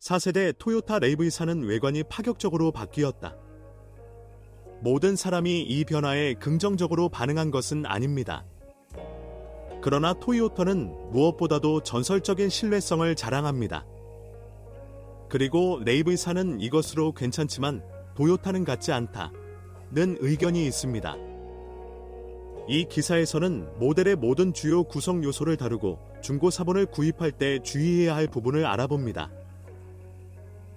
4세대 토요타 레이브이사는 외관이 파격적으로 바뀌었다. 모든 사람이 이 변화에 긍정적으로 반응한 것은 아닙니다. 그러나 토요타는 무엇보다도 전설적인 신뢰성을 자랑합니다. 그리고 레이브이사는 이것으로 괜찮지만 토요타는 같지 않다는 의견이 있습니다. 이 기사에서는 모델의 모든 주요 구성 요소를 다루고 중고 사본을 구입할 때 주의해야 할 부분을 알아봅니다.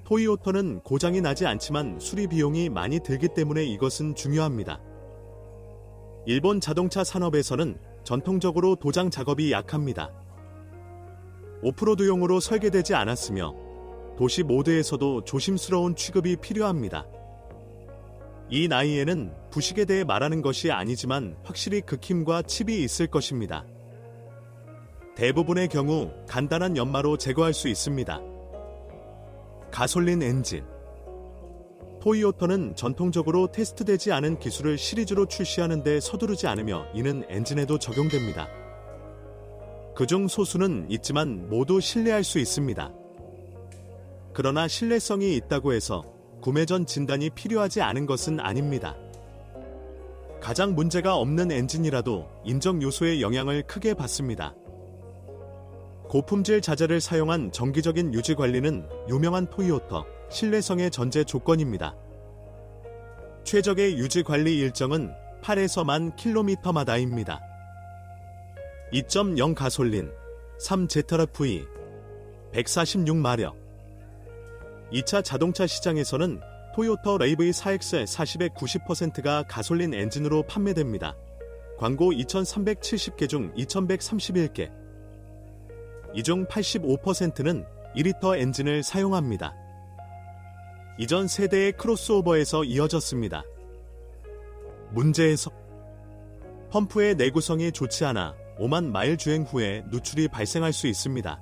토요타는 고장이 나지 않지만 수리 비용이 많이 들기 때문에 이것은 중요합니다. 일본 자동차 산업에서는 전통적으로 도장 작업이 약합니다. 오프로드용으로 설계되지 않았으며 도시 모드에서도 조심스러운 취급이 필요합니다. 이 나이에는 부식에 대해 말하는 것이 아니지만 확실히 극힘과 칩이 있을 것입니다. 대부분의 경우 간단한 연마로 제거할 수 있습니다. 가솔린 엔진. 토요타는 전통적으로 테스트되지 않은 기술을 시리즈로 출시하는 데 서두르지 않으며 이는 엔진에도 적용됩니다. 그중 소수는 있지만 모두 신뢰할 수 있습니다. 그러나 신뢰성이 있다고 해서 구매 전 진단이 필요하지 않은 것은 아닙니다. 가장 문제가 없는 엔진이라도 인정 요소의 영향을 크게 받습니다. 고품질 자재를 사용한 정기적인 유지 관리는 유명한 토요타 신뢰성의 전제 조건입니다. 최적의 유지 관리 일정은 8에서 10,000km마다입니다. 2.0 가솔린 3ZF-E 146마력. 2차 자동차 시장에서는 토요타 레이브4X의 40의 90%가 가솔린 엔진으로 판매됩니다. 광고 2,370개 중 2,131개. 이 중 85%는 2리터 엔진을 사용합니다. 이전 세대의 크로스오버에서 이어졌습니다. 문제에서 펌프의 내구성이 좋지 않아 5만 마일 주행 후에 누출이 발생할 수 있습니다.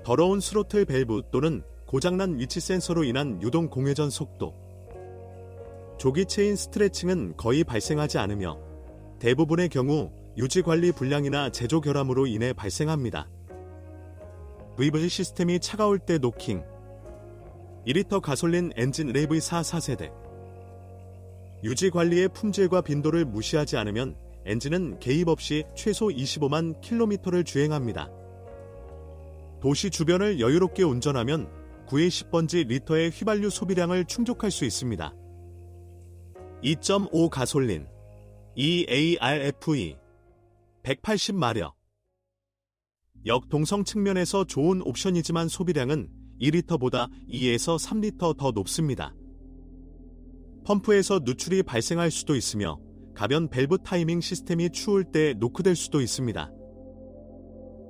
더러운 스로틀 밸브 또는 고장난 위치 센서로 인한 유동 공회전 속도, 조기 체인 스트레칭은 거의 발생하지 않으며 대부분의 경우 유지관리 불량이나 제조 결함으로 인해 발생합니다. VV 시스템이 차가울 때 노킹. 2리터 가솔린 엔진 레이브4 4세대. 유지관리의 품질과 빈도를 무시하지 않으면 엔진은 개입 없이 최소 25만 km를 주행합니다. 도시 주변을 여유롭게 운전하면 9의 10번지 리터의 휘발유 소비량을 충족할 수 있습니다. 2.5 가솔린 EARFE 180마력. 역동성 측면에서 좋은 옵션이지만 소비량은 2리터보다 2에서 3리터 더 높습니다. 펌프에서 누출이 발생할 수도 있으며 가변 밸브 타이밍 시스템이 추울 때 노크될 수도 있습니다.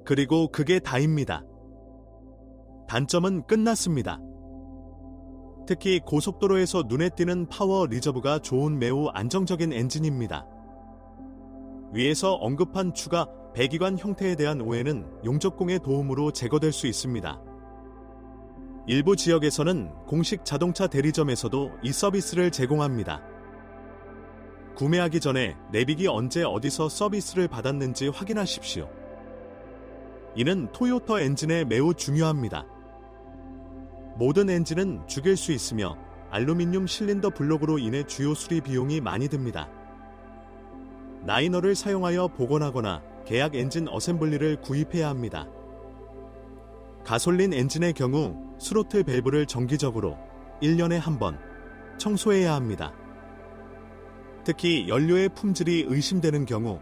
그리고 그게 다입니다. 단점은 끝났습니다. 특히 고속도로에서 눈에 띄는 파워 리저브가 좋은 매우 안정적인 엔진입니다. 위에서 언급한 추가 배기관 형태에 대한 오해는 용접공의 도움으로 제거될 수 있습니다. 일부 지역에서는 공식 자동차 대리점에서도 이 서비스를 제공합니다. 구매하기 전에 내비기 언제 어디서 서비스를 받았는지 확인하십시오. 이는 토요타 엔진에 매우 중요합니다. 모든 엔진은 죽일 수 있으며 알루미늄 실린더 블록으로 인해 주요 수리 비용이 많이 듭니다. 라이너를 사용하여 복원하거나 계약 엔진 어셈블리를 구입해야 합니다. 가솔린 엔진의 경우 스로틀 밸브를 정기적으로 1년에 한 번 청소해야 합니다. 특히 연료의 품질이 의심되는 경우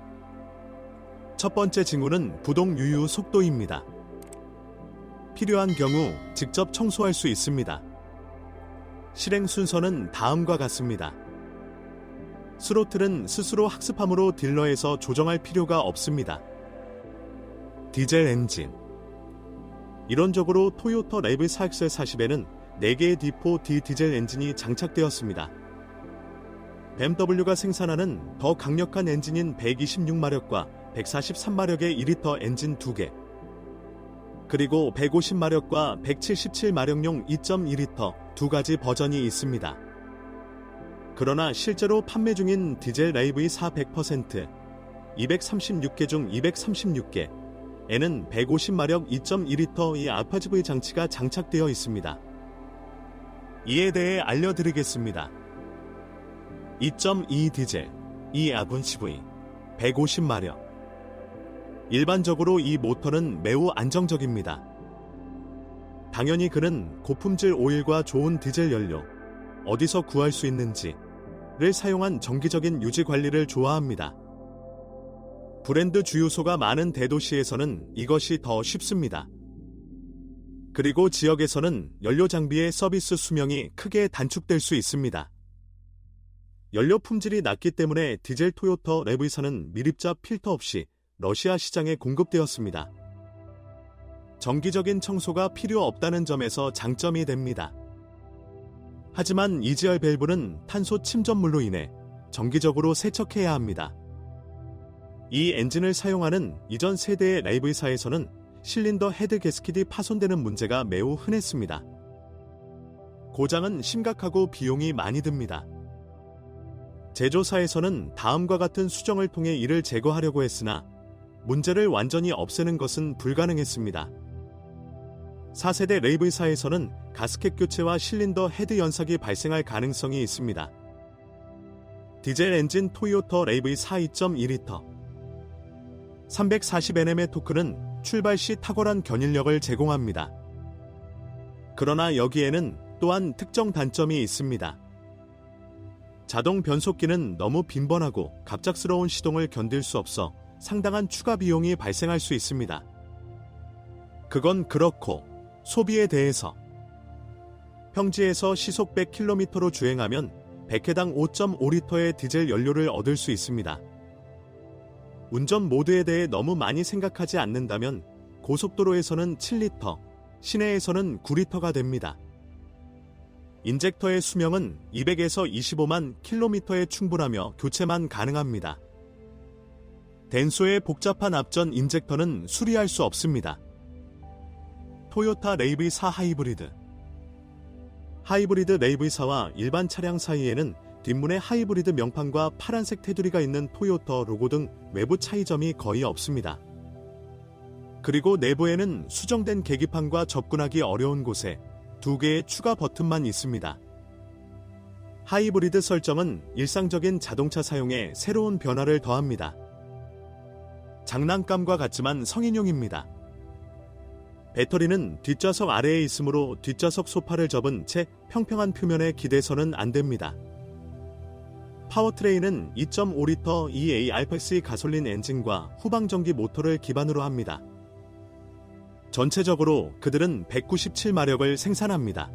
첫 번째 징후는 부동 유유 속도입니다. 필요한 경우 직접 청소할 수 있습니다. 실행 순서는 다음과 같습니다. 스로틀은 스스로 학습함으로 딜러에서 조정할 필요가 없습니다. 디젤 엔진. 이론적으로 토요타 레이브4X40에는 4개의 D4D 디젤 엔진이 장착되었습니다. BMW가 생산하는 더 강력한 엔진인 126마력과 143마력의 2리터 엔진 2개, 그리고 150마력과 177마력용 2.2리터 2가지 버전이 있습니다. 그러나 실제로 판매 중인 디젤 레이브4 100%, 236개 중 236개, 에는 150마력 2.2L의 알파GV 장치가 장착되어 있습니다. 이에 대해 알려드리겠습니다. 2.2 디젤, eAgv, 150마력. 일반적으로 이 모터는 매우 안정적입니다. 당연히 그는 고품질 오일과 좋은 디젤 연료, 어디서 구할 수 있는지를 사용한 정기적인 유지 관리를 좋아합니다. 브랜드 주유소가 많은 대도시에서는 이것이 더 쉽습니다. 그리고 지역에서는 연료 장비의 서비스 수명이 크게 단축될 수 있습니다. 연료 품질이 낮기 때문에 디젤 토요타 랩의사는 미립자 필터 없이 러시아 시장에 공급되었습니다. 정기적인 청소가 필요 없다는 점에서 장점이 됩니다. 하지만 이지열 밸브는 탄소 침전물로 인해 정기적으로 세척해야 합니다. 이 엔진을 사용하는 이전 세대의 랩의사에서는 실린더 헤드 게스킷이 파손되는 문제가 매우 흔했습니다. 고장은 심각하고 비용이 많이 듭니다. 제조사에서는 다음과 같은 수정을 통해 이를 제거하려고 했으나 문제를 완전히 없애는 것은 불가능했습니다. 4세대 랩의사에서는 가스켓 교체와 실린더 헤드 연삭이 발생할 가능성이 있습니다. 디젤 엔진 토요타 랩의 2.2L 340Nm의 토크는 출발 시 탁월한 견인력을 제공합니다. 그러나 여기에는 또한 특정 단점이 있습니다. 자동 변속기는 너무 빈번하고 갑작스러운 시동을 견딜 수 없어 상당한 추가 비용이 발생할 수 있습니다. 그건 그렇고 소비에 대해서 평지에서 시속 100km로 주행하면 100회당 5.5L의 디젤 연료를 얻을 수 있습니다. 운전 모드에 대해 너무 많이 생각하지 않는다면 고속도로에서는 7L, 시내에서는 9L가 됩니다. 인젝터의 수명은 200에서 25만 킬로미터에 충분하며 교체만 가능합니다. 덴소의 복잡한 앞전 인젝터는 수리할 수 없습니다. 토요타 랩의4 하이브리드 랩의4와 일반 차량 사이에는 뒷문에 하이브리드 명판과 파란색 테두리가 있는 토요타 로고 등 외부 차이점이 거의 없습니다. 그리고 내부에는 수정된 계기판과 접근하기 어려운 곳에 2개의 추가 버튼만 있습니다. 하이브리드 설정은 일상적인 자동차 사용에 새로운 변화를 더합니다. 장난감과 같지만 성인용입니다. 배터리는 뒷좌석 아래에 있으므로 뒷좌석 소파를 접은 채 평평한 표면에 기대서는 안 됩니다. 파워트레인은 2.5L EA 알파X 가솔린 엔진과 후방전기 모터를 기반으로 합니다. 전체적으로 그들은 197마력을 생산합니다.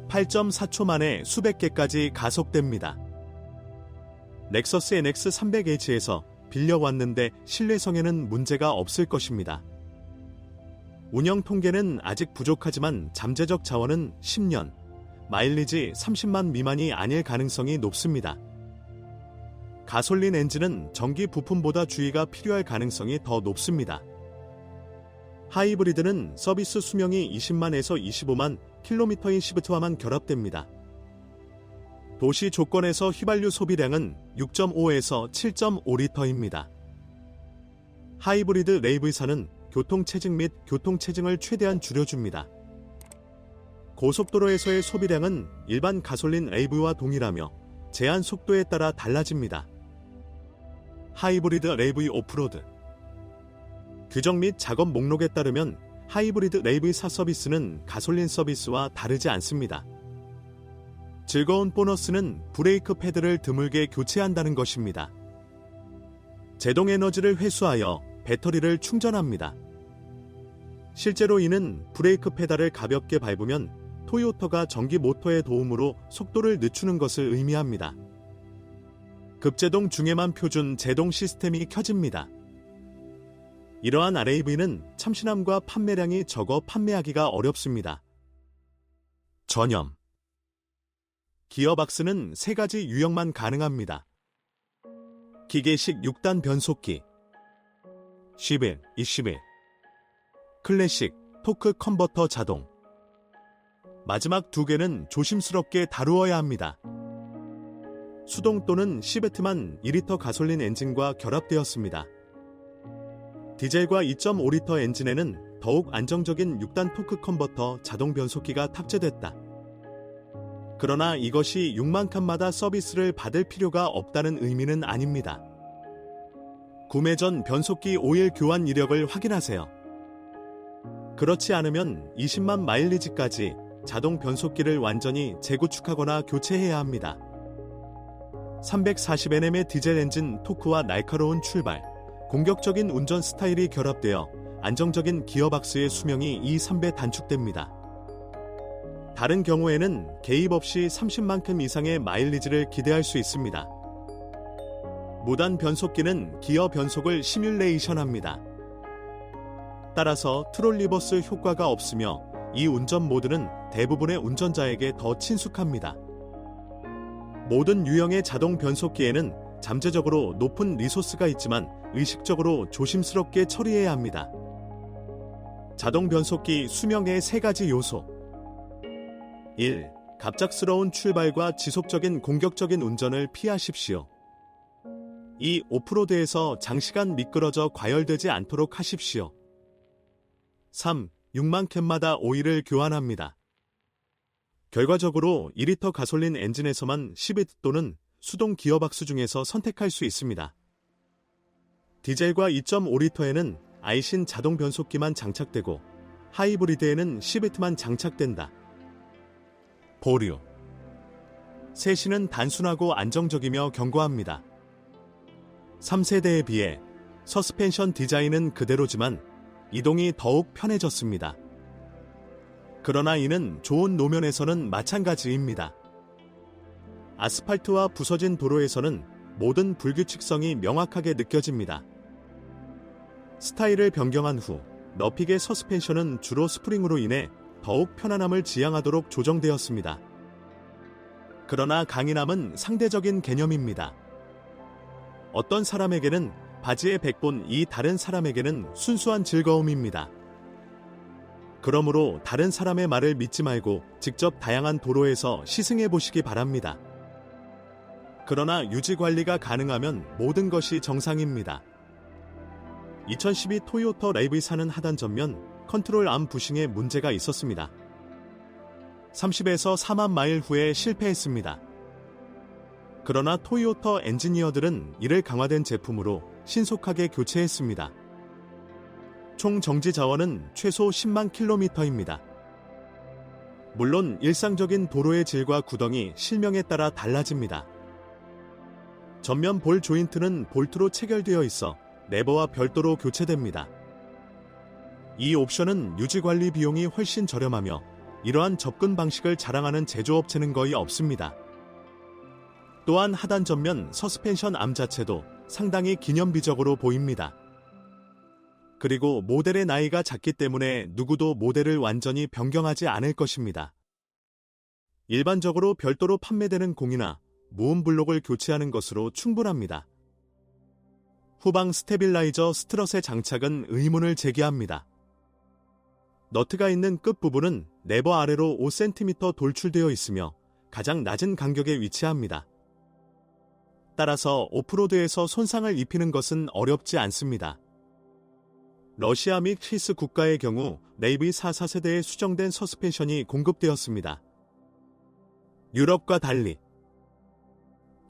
8.4초 만에 수백 개까지 가속됩니다. 렉서스 NX 300H에서 빌려왔는데 신뢰성에는 문제가 없을 것입니다. 운영 통계는 아직 부족하지만 잠재적 자원은 10년, 마일리지 30만 미만이 아닐 가능성이 높습니다. 가솔린 엔진은 전기 부품보다 주의가 필요할 가능성이 더 높습니다. 하이브리드는 서비스 수명이 20만에서 25만 킬로미터인 시프트와만 결합됩니다. 도시 조건에서 휘발유 소비량은 6.5에서 7.5L입니다. 하이브리드 랩의사는 교통체증 및 교통체증을 최대한 줄여줍니다. 고속도로에서의 소비량은 일반 가솔린 랩와 동일하며 제한 속도에 따라 달라집니다. 하이브리드 랩의 오프로드 규정 및 작업 목록에 따르면 하이브리드 랩의 서비스는 가솔린 서비스와 다르지 않습니다. 즐거운 보너스는 브레이크 패드를 드물게 교체한다는 것입니다. 제동 에너지를 회수하여 배터리를 충전합니다. 실제로 이는 브레이크 페달을 가볍게 밟으면 토요타가 전기 모터의 도움으로 속도를 늦추는 것을 의미합니다. 급제동 중에만 표준 제동 시스템이 켜집니다. 이러한 RAV는 참신함과 판매량이 적어 판매하기가 어렵습니다. 전염 기어박스는 3가지 유형만 가능합니다. 기계식 6단 변속기 11, 21 클래식 토크 컨버터 자동 마지막 2개는 조심스럽게 다루어야 합니다. 수동 또는 시베트만 2리터 가솔린 엔진과 결합되었습니다. 디젤과 2.5리터 엔진에는 더욱 안정적인 6단 토크 컨버터 자동 변속기가 탑재됐다. 그러나 이것이 6만 칸마다 서비스를 받을 필요가 없다는 의미는 아닙니다. 구매 전 변속기 오일 교환 이력을 확인하세요. 그렇지 않으면 20만 마일리지까지 자동 변속기를 완전히 재구축하거나 교체해야 합니다. 340Nm의 디젤 엔진 토크와 날카로운 출발, 공격적인 운전 스타일이 결합되어 안정적인 기어박스의 수명이 2~3배 단축됩니다. 다른 경우에는 개입 없이 30만큼 이상의 마일리지를 기대할 수 있습니다. 무단 변속기는 기어 변속을 시뮬레이션합니다. 따라서 트롤 리버스 효과가 없으며 이 운전 모드는 대부분의 운전자에게 더 친숙합니다. 모든 유형의 자동 변속기에는 잠재적으로 높은 리소스가 있지만 의식적으로 조심스럽게 처리해야 합니다. 자동 변속기 수명의 3가지 요소. 1. 갑작스러운 출발과 지속적인 공격적인 운전을 피하십시오. 2. 오프로드에서 장시간 미끄러져 과열되지 않도록 하십시오. 3. 6만 캔마다 오일을 교환합니다. 결과적으로 2리터 가솔린 엔진에서만 12 또는 수동 기어박스 중에서 선택할 수 있습니다. 디젤과 2.5리터에는 아이신 자동 변속기만 장착되고 하이브리드에는 10V만 장착된다. 보류. 세신은 단순하고 안정적이며 견고합니다. 3세대에 비해 서스펜션 디자인은 그대로지만 이동이 더욱 편해졌습니다. 그러나 이는 좋은 노면에서는 마찬가지입니다. 아스팔트와 부서진 도로에서는 모든 불규칙성이 명확하게 느껴집니다. 스타일을 변경한 후 너픽의 서스펜션은 주로 스프링으로 인해 더욱 편안함을 지향하도록 조정되었습니다. 그러나 강인함은 상대적인 개념입니다. 어떤 사람에게는 바지의 백본이 다른 사람에게는 순수한 즐거움입니다. 그러므로 다른 사람의 말을 믿지 말고 직접 다양한 도로에서 시승해 보시기 바랍니다. 그러나 유지 관리가 가능하면 모든 것이 정상입니다. 2012 토요타 RAV4는 하단 전면 컨트롤 암 부싱에 문제가 있었습니다. 30에서 4만 마일 후에 실패했습니다. 그러나 토요타 엔지니어들은 이를 강화된 제품으로 신속하게 교체했습니다. 총 정지 자원은 최소 10만 킬로미터입니다. 물론 일상적인 도로의 질과 구덩이, 실명에 따라 달라집니다. 전면 볼 조인트는 볼트로 체결되어 있어 레버와 별도로 교체됩니다. 이 옵션은 유지관리 비용이 훨씬 저렴하며 이러한 접근 방식을 자랑하는 제조업체는 거의 없습니다. 또한 하단 전면 서스펜션 암 자체도 상당히 기념비적으로 보입니다. 그리고 모델의 나이가 작기 때문에 누구도 모델을 완전히 변경하지 않을 것입니다. 일반적으로 별도로 판매되는 공이나 무음 블록을 교체하는 것으로 충분합니다. 후방 스테빌라이저 스트럿의 장착은 의문을 제기합니다. 너트가 있는 끝부분은 레버 아래로 5cm 돌출되어 있으며 가장 낮은 간격에 위치합니다. 따라서 오프로드에서 손상을 입히는 것은 어렵지 않습니다. 러시아 및 스위스 국가의 경우 RAV4 4세대에 수정된 서스펜션이 공급되었습니다. 유럽과 달리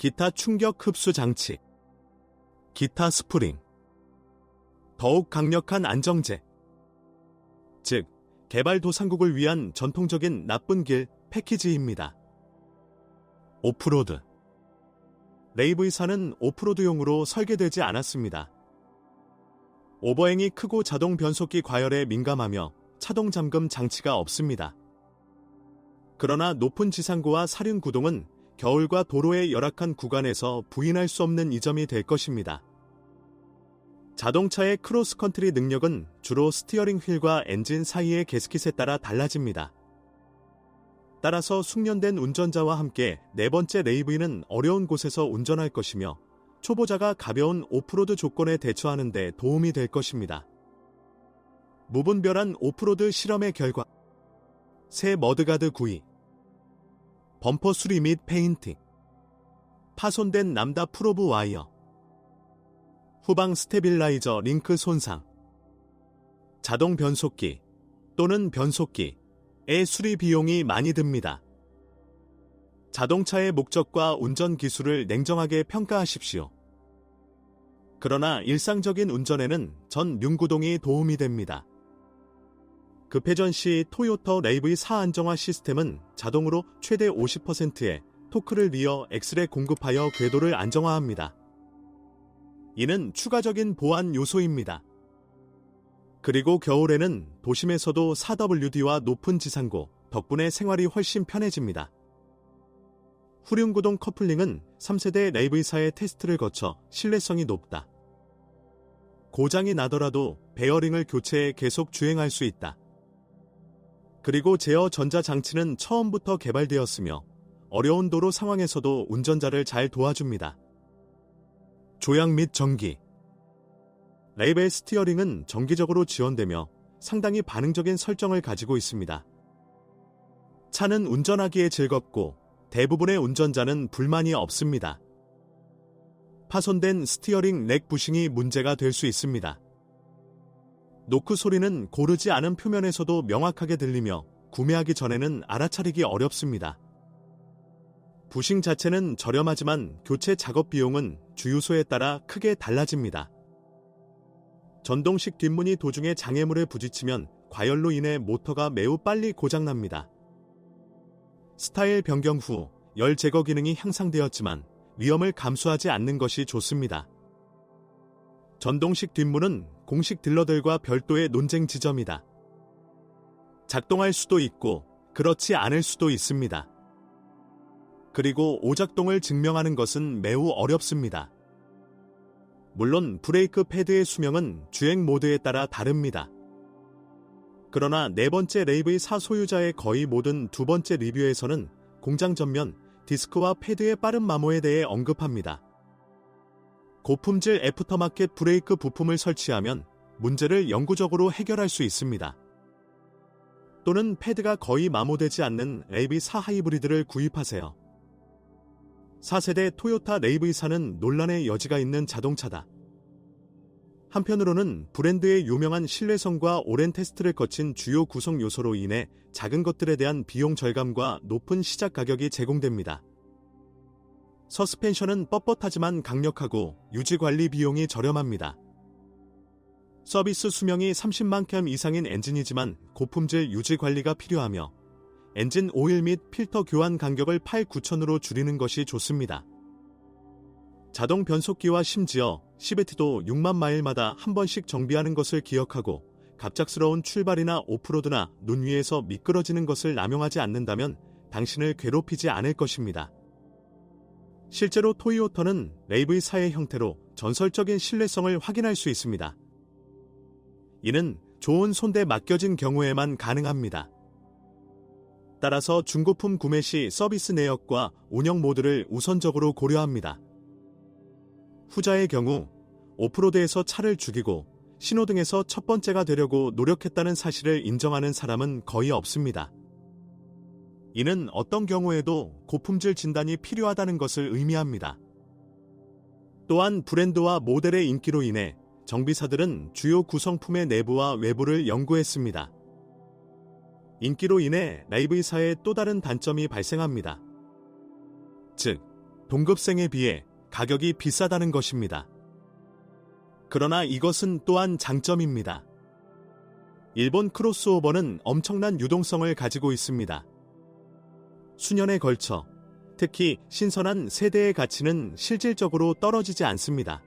기타 충격 흡수 장치, 기타 스프링, 더욱 강력한 안정제, 즉 개발도상국을 위한 전통적인 나쁜 길 패키지입니다. 오프로드. RAV4는 오프로드용으로 설계되지 않았습니다. 오버행이 크고 자동 변속기 과열에 민감하며 차동 잠금 장치가 없습니다. 그러나 높은 지상고와 사륜 구동은 겨울과 도로의 열악한 구간에서 부인할 수 없는 이점이 될 것입니다. 자동차의 크로스컨트리 능력은 주로 스티어링 휠과 엔진 사이의 게스킷에 따라 달라집니다. 따라서 숙련된 운전자와 함께 네 번째 RAV는 어려운 곳에서 운전할 것이며 초보자가 가벼운 오프로드 조건에 대처하는 데 도움이 될 것입니다. 무분별한 오프로드 실험의 결과 새 머드가드 구입, 범퍼 수리 및 페인팅, 파손된 남다 프로브 와이어, 후방 스테빌라이저 링크 손상, 자동 변속기 또는 변속기의 수리 비용이 많이 듭니다. 자동차의 목적과 운전 기술을 냉정하게 평가하십시오. 그러나 일상적인 운전에는 전 륜구동이 도움이 됩니다. 급회전 시 토요타 레이브의 안정화 시스템은 자동으로 최대 50%의 토크를 리어 엑셀에 공급하여 궤도를 안정화합니다. 이는 추가적인 보안 요소입니다. 그리고 겨울에는 도심에서도 4WD와 높은 지상고 덕분에 생활이 훨씬 편해집니다. 후륜구동 커플링은 3세대 레이브이사의 테스트를 거쳐 신뢰성이 높다. 고장이 나더라도 베어링을 교체해 계속 주행할 수 있다. 그리고 제어 전자장치는 처음부터 개발되었으며 어려운 도로 상황에서도 운전자를 잘 도와줍니다. 조향 및 전기. 레이브의 스티어링은 정기적으로 지원되며 상당히 반응적인 설정을 가지고 있습니다. 차는 운전하기에 즐겁고 대부분의 운전자는 불만이 없습니다. 파손된 스티어링 렉 부싱이 문제가 될 수 있습니다. 노크 소리는 고르지 않은 표면에서도 명확하게 들리며 구매하기 전에는 알아차리기 어렵습니다. 부싱 자체는 저렴하지만 교체 작업 비용은 주유소에 따라 크게 달라집니다. 전동식 뒷문이 도중에 장애물에 부딪히면 과열로 인해 모터가 매우 빨리 고장납니다. 스타일 변경 후 열 제거 기능이 향상되었지만 위험을 감수하지 않는 것이 좋습니다. 전동식 뒷문은 공식 딜러들과 별도의 논쟁 지점이다. 작동할 수도 있고 그렇지 않을 수도 있습니다. 그리고 오작동을 증명하는 것은 매우 어렵습니다. 물론 브레이크 패드의 수명은 주행 모드에 따라 다릅니다. 그러나 네 번째 레이브의 소유자의 거의 모든 두 번째 리뷰에서는 공장 전면, 디스크와 패드의 빠른 마모에 대해 언급합니다. 고품질 애프터마켓 브레이크 부품을 설치하면 문제를 영구적으로 해결할 수 있습니다. 또는 패드가 거의 마모되지 않는 레이브4 하이브리드를 구입하세요. 4세대 토요타 레이브4는 논란의 여지가 있는 자동차다. 한편으로는 브랜드의 유명한 신뢰성과 오랜 테스트를 거친 주요 구성 요소로 인해 작은 것들에 대한 비용 절감과 높은 시작 가격이 제공됩니다. 서스펜션은 뻣뻣하지만 강력하고 유지관리 비용이 저렴합니다. 서비스 수명이 30만 km 이상인 엔진이지만 고품질 유지관리가 필요하며 엔진 오일 및 필터 교환 간격을 8,9천으로 줄이는 것이 좋습니다. 자동 변속기와 심지어 CVT도 6만 마일마다 한 번씩 정비하는 것을 기억하고 갑작스러운 출발이나 오프로드나 눈 위에서 미끄러지는 것을 남용하지 않는다면 당신을 괴롭히지 않을 것입니다. 실제로 토요타는 레이브4의 형태로 전설적인 신뢰성을 확인할 수 있습니다. 이는 좋은 손대 맡겨진 경우에만 가능합니다. 따라서 중고품 구매 시 서비스 내역과 운영 모드를 우선적으로 고려합니다. 후자의 경우 오프로드에서 차를 죽이고 신호등에서 첫 번째가 되려고 노력했다는 사실을 인정하는 사람은 거의 없습니다. 이는 어떤 경우에도 고품질 진단이 필요하다는 것을 의미합니다. 또한 브랜드와 모델의 인기로 인해 정비사들은 주요 구성품의 내부와 외부를 연구했습니다. 인기로 인해 레이브4의 또 다른 단점이 발생합니다. 즉, 동급생에 비해 가격이 비싸다는 것입니다. 그러나 이것은 또한 장점입니다. 일본 크로스오버는 엄청난 유동성을 가지고 있습니다. 수년에 걸쳐 특히 신선한 세대의 가치는 실질적으로 떨어지지 않습니다.